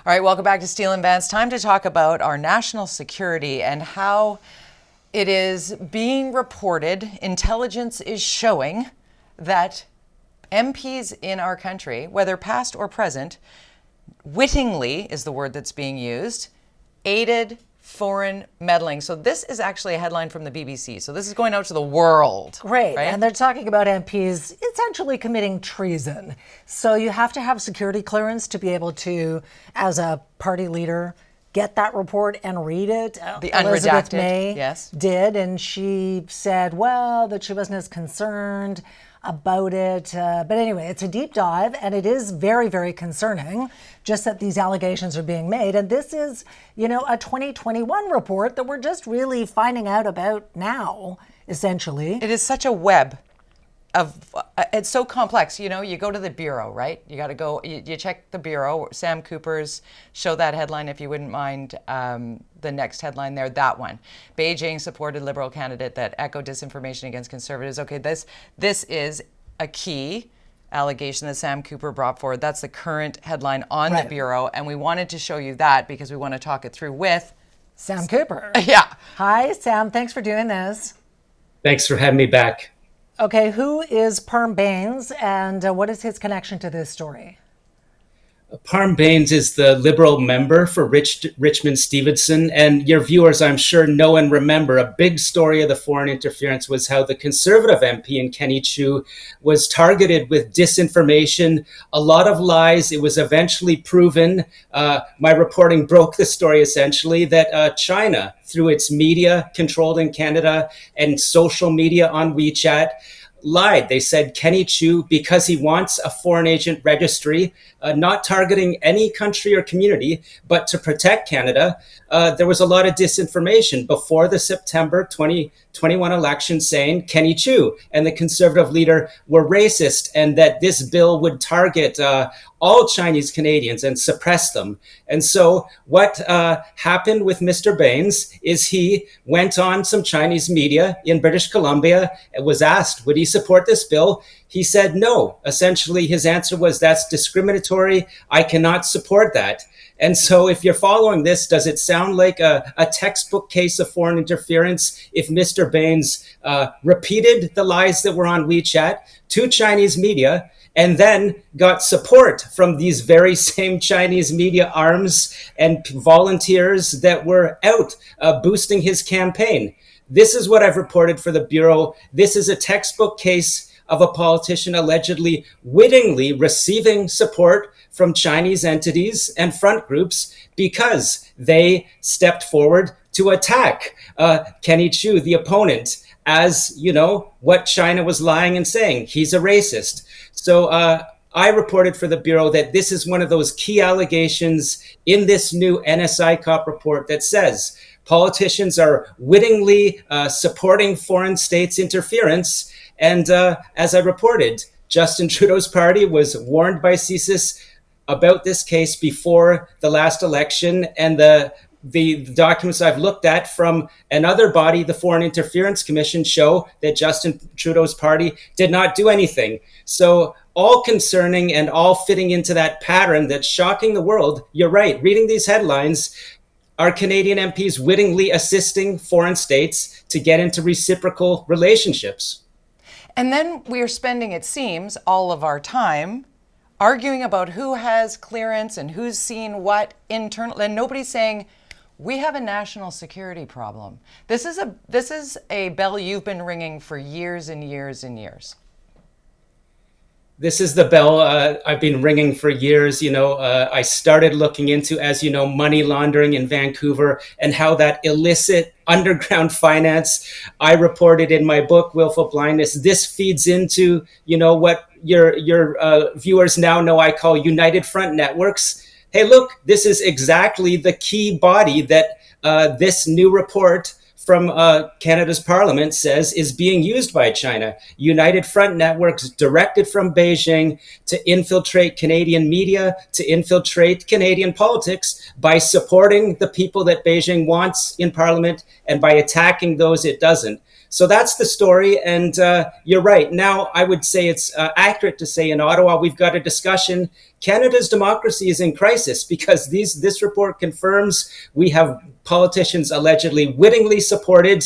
All right, welcome back to Steel and Vance. Time to talk about our national security and how it is being reported. Intelligence is showing that MPs in our country, whether past or present, wittingly is the word that's being used, aided foreign meddling. So this is actually a headline from the BBC. So this is going out to the world. Great. Right? And they're talking about MPs essentially committing treason. So you have to have security clearance to be able to, as a party leader, get that report and read it. The Elizabeth unredacted, May yes. did, and she said, well, that she wasn't as concerned about it. But anyway, it's a deep dive, and it is very, very concerning just that these allegations are being made. And this is, a 2021 report that we're just really finding out about now, essentially. It is such a web of, it's so complex. You go to the Bureau, right? You got to go, you check the Bureau. Sam Cooper's, show that headline if you wouldn't mind. The next headline there, that one. Beijing supported Liberal candidate that echoed disinformation against Conservatives. Okay, this is a key allegation that Sam Cooper brought forward. That's the current headline on the Bureau. And we wanted to show you that because we want to talk it through with Sam Cooper. Yeah. Hi, Sam. Thanks for doing this. Thanks for having me back. Okay, who is Parm Baines and what is his connection to this story? Parm Baines is the Liberal member for Richmond Stevenson, and your viewers, I'm sure, know and remember a big story of the foreign interference was how the Conservative MP in Kenny Chu was targeted with disinformation, a lot of lies. It was eventually proven, my reporting broke the story essentially, that China, through its media controlled in Canada and social media on WeChat, lied. They said Kenny Chu, because he wants a foreign agent registry, not targeting any country or community, but to protect Canada, there was a lot of disinformation before the September 2021 election saying Kenny Chu and the Conservative leader were racist and that this bill would target all Chinese Canadians and suppress them. And so what happened with Mr. Baines is he went on some Chinese media in British Columbia and was asked, would he support this bill? He said no. Essentially, his answer was, that's discriminatory. I cannot support that. And so if you're following this, does it sound like a textbook case of foreign interference if Mr. Baines repeated the lies that were on WeChat to Chinese media and then got support from these very same Chinese media arms and volunteers that were out boosting his campaign? This is what I've reported for the Bureau. This is a textbook case of a politician allegedly wittingly receiving support from Chinese entities and front groups because they stepped forward to attack Kenny Chu, the opponent, as, what China was lying and saying. He's a racist. So I reported for the Bureau that this is one of those key allegations in this new NSI COP report that says politicians are wittingly supporting foreign states' interference. And as I reported, Justin Trudeau's party was warned by CSIS about this case before the last election. And the documents I've looked at from another body, the Foreign Interference Commission, show that Justin Trudeau's party did not do anything. So all concerning and all fitting into that pattern that's shocking the world. You're right. Reading these headlines, are Canadian MPs wittingly assisting foreign states to get into reciprocal relationships? And then we are spending, it seems, all of our time arguing about who has clearance and who's seen what internal, and nobody's saying, we have a national security problem. This is a bell you've been ringing for years and years and years. This is the bell I've been ringing for years. I started looking into, as you know, money laundering in Vancouver and how that illicit underground finance, I reported in my book, Willful Blindness. This feeds into, what your viewers now know I call United Front networks. Hey, look, this is exactly the key body that this new report from Canada's Parliament says is being used by China. United Front networks directed from Beijing to infiltrate Canadian media, to infiltrate Canadian politics by supporting the people that Beijing wants in Parliament and by attacking those it doesn't. So that's the story. And you're right. Now, I would say it's accurate to say in Ottawa, we've got a discussion. Canada's democracy is in crisis because this report confirms we have politicians allegedly wittingly supported.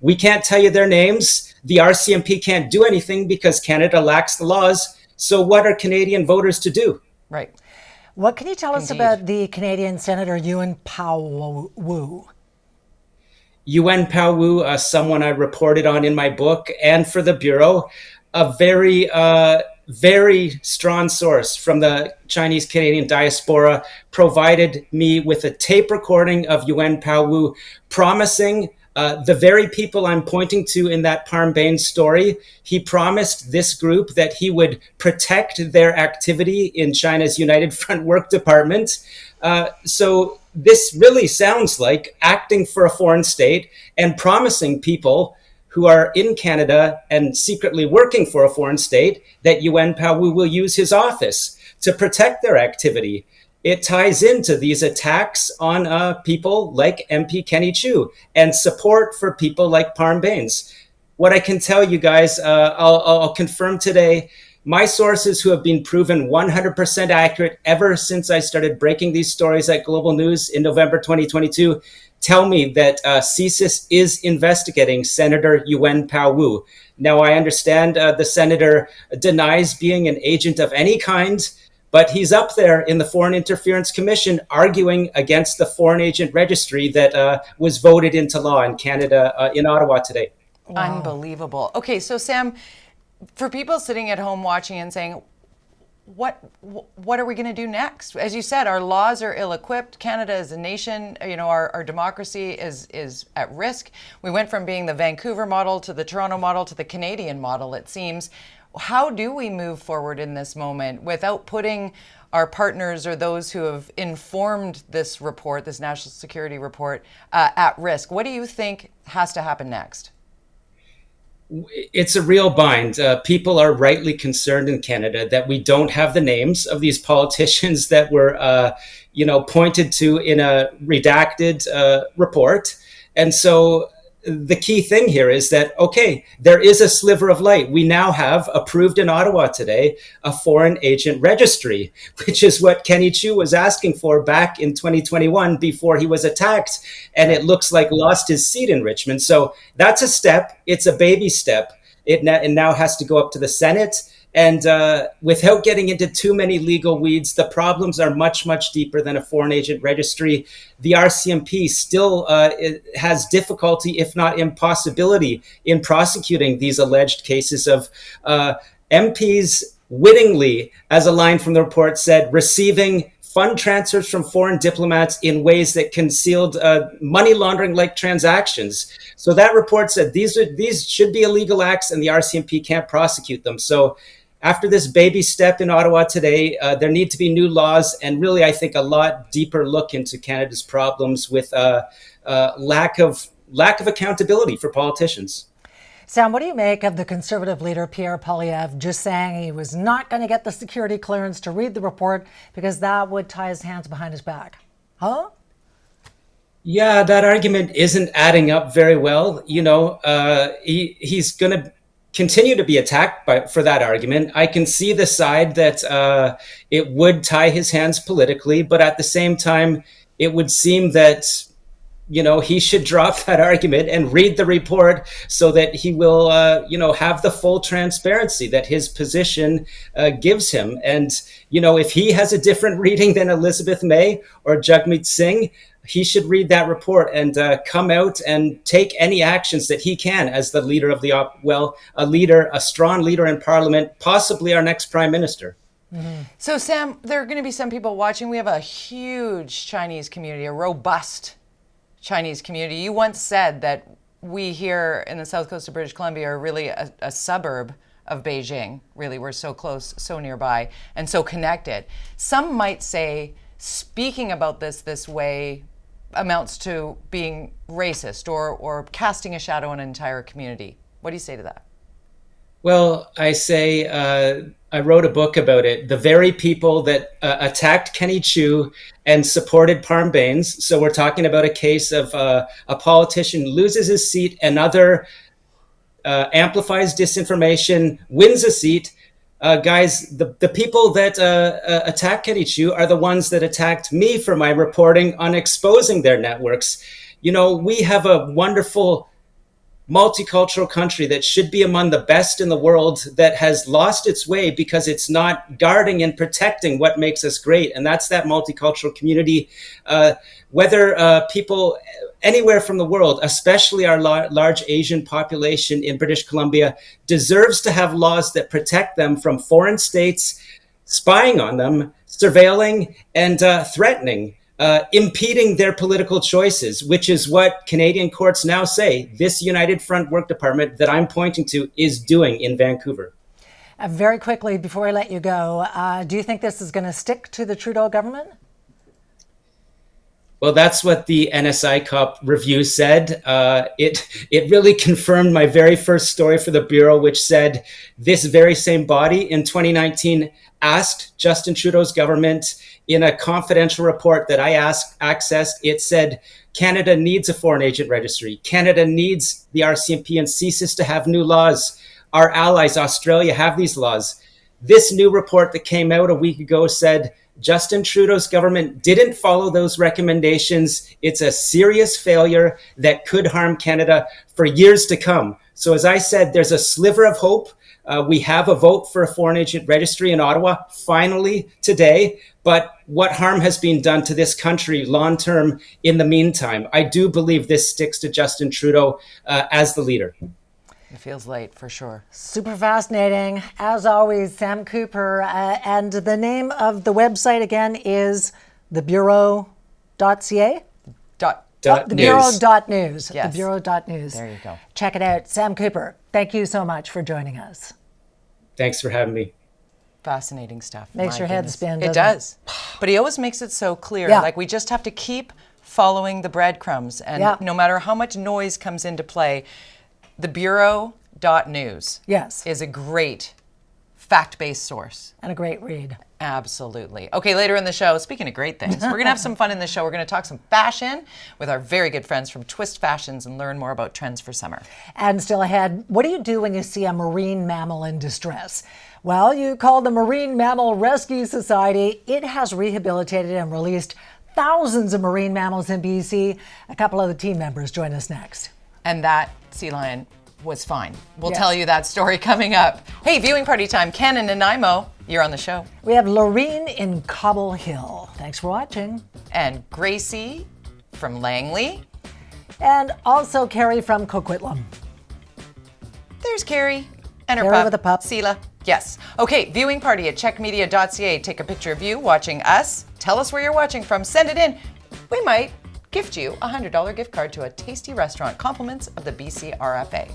We can't tell you their names. The RCMP can't do anything because Canada lacks the laws. So what are Canadian voters to do? Right. What can you tell us Indeed. about the Canadian Senator Yuen Pao Wu? Yuen Pao Wu, someone I reported on in my book and for the Bureau, a very strong source from the Chinese Canadian diaspora, provided me with a tape recording of Yuen Pao Wu promising the very people I'm pointing to in that Parm Bains story. He promised this group that he would protect their activity in China's United Front Work Department. So this really sounds like acting for a foreign state and promising people who are in Canada and secretly working for a foreign state that Yuen Pao Wu will use his office to protect their activity. It ties into these attacks on people like MP Kenny Chiu and support for people like Parm Bains. What I can tell you guys, I'll confirm today, my sources who have been proven 100% accurate ever since I started breaking these stories at Global News in November 2022 tell me that CSIS is investigating Senator Yuen Pao Wu. Now, I understand the senator denies being an agent of any kind, but he's up there in the Foreign Interference Commission arguing against the foreign agent registry that was voted into law in Canada, in Ottawa today. Wow. Unbelievable. Okay, so Sam, for people sitting at home watching and saying, what are we going to do next? As you said, our laws are ill-equipped. Canada as a nation, our democracy is at risk. We went from being the Vancouver model to the Toronto model to the Canadian model, it seems. How do we move forward in this moment without putting our partners or those who have informed this report, this national security report, at risk? What do you think has to happen next? It's a real bind. People are rightly concerned in Canada that we don't have the names of these politicians that were, pointed to in a redacted report. And so the key thing here is that, okay, there is a sliver of light. We now have approved in Ottawa today a foreign agent registry, which is what Kenny Chiu was asking for back in 2021 before he was attacked. And it looks like lost his seat in Richmond. So that's a step. It's a baby step. It now has to go up to the Senate. And without getting into too many legal weeds, the problems are much, much deeper than a foreign agent registry. The RCMP still has difficulty, if not impossibility, in prosecuting these alleged cases of MPs wittingly, as a line from the report said, receiving fund transfers from foreign diplomats in ways that concealed money laundering-like transactions. So that report said these should be illegal acts and the RCMP can't prosecute them. So after this baby step in Ottawa today, there need to be new laws and really, I think, a lot deeper look into Canada's problems with lack of accountability for politicians. Sam, what do you make of the Conservative leader, Pierre Poilievre, just saying he was not going to get the security clearance to read the report because that would tie his hands behind his back? Huh? Yeah, that argument isn't adding up very well. He's going to continue to be attacked for that argument. I can see the side that it would tie his hands politically, but at the same time, it would seem that he should drop that argument and read the report so that he will, have the full transparency that his position gives him. And, if he has a different reading than Elizabeth May or Jagmeet Singh, he should read that report and come out and take any actions that he can as the leader of a strong leader in Parliament, possibly our next prime minister. Mm-hmm. So, Sam, there are going to be some people watching. We have a huge Chinese community, a robust Chinese community. You once said that we here in the south coast of British Columbia are really a suburb of Beijing. Really, we're so close, so nearby, and so connected. Some might say speaking about this way amounts to being racist or casting a shadow on an entire community. What do you say to that? Well, I say I wrote a book about it. The very people that attacked Kenny Chiu and supported Parm Bains. So we're talking about a case of a politician loses his seat, another amplifies disinformation, wins a seat. Guys, the people that attack Kenny Chiu are the ones that attacked me for my reporting on exposing their networks. You know, we have a wonderful multicultural country that should be among the best in the world that has lost its way because it's not guarding and protecting what makes us great. And that's that multicultural community. Whether people anywhere from the world, especially our large Asian population in British Columbia, deserves to have laws that protect them from foreign states spying on them, surveilling, and threatening. Impeding their political choices, which is what Canadian courts now say this United Front Work Department that I'm pointing to is doing in Vancouver. Very quickly, before I let you go, do you think this is going to stick to the Trudeau government? Well, that's what the NSI COP review said. It really confirmed my very first story for the Bureau, which said this very same body in 2019 asked Justin Trudeau's government in a confidential report that I accessed. It said Canada needs a foreign agent registry. Canada needs the RCMP and CSIS to have new laws. Our allies, Australia, have these laws. This new report that came out a week ago said Justin Trudeau's government didn't follow those recommendations. It's a serious failure that could harm Canada for years to come. So as I said, there's a sliver of hope. We have a vote for a foreign agent registry in Ottawa, finally today. But what harm has been done to this country long-term in the meantime? I do believe this sticks to Justin Trudeau as the leader. It feels late for sure. Super fascinating. As always, Sam Cooper. And the name of the website again is TheBureau.ca? TheBureau.news. Yes. TheBureau.news. There you go. Check it out. Sam Cooper, thank you so much for joining us. Thanks for having me. Fascinating stuff. Makes your head spin, It does. But he always makes it so clear. Yeah. Like, we just have to keep following the breadcrumbs. And no matter how much noise comes into play, the Bureau.news is a great fact-based source. And a great read. Absolutely. Okay, later in the show, speaking of great things, we're going to have some fun in the show. We're going to talk some fashion with our very good friends from Twist Fashions and learn more about trends for summer. And still ahead, what do you do when you see a marine mammal in distress? Well, you call the Marine Mammal Rescue Society. It has rehabilitated and released thousands of marine mammals in BC. A couple of the team members join us next. And that sea lion was fine. We'll tell you that story coming up. Hey, viewing party time. Ken and Nanaimo, you're on the show. We have Lorene in Cobble Hill. Thanks for watching. And Gracie from Langley. And also Carrie from Coquitlam. There's Carrie and her Carrie pup. with a pup. Sela. Yes. Okay, viewing party at CHEKmedia.ca. Take a picture of you watching us. Tell us where you're watching from. Send it in. We might gift you a $100 gift card to a tasty restaurant. Compliments of the BC RFA.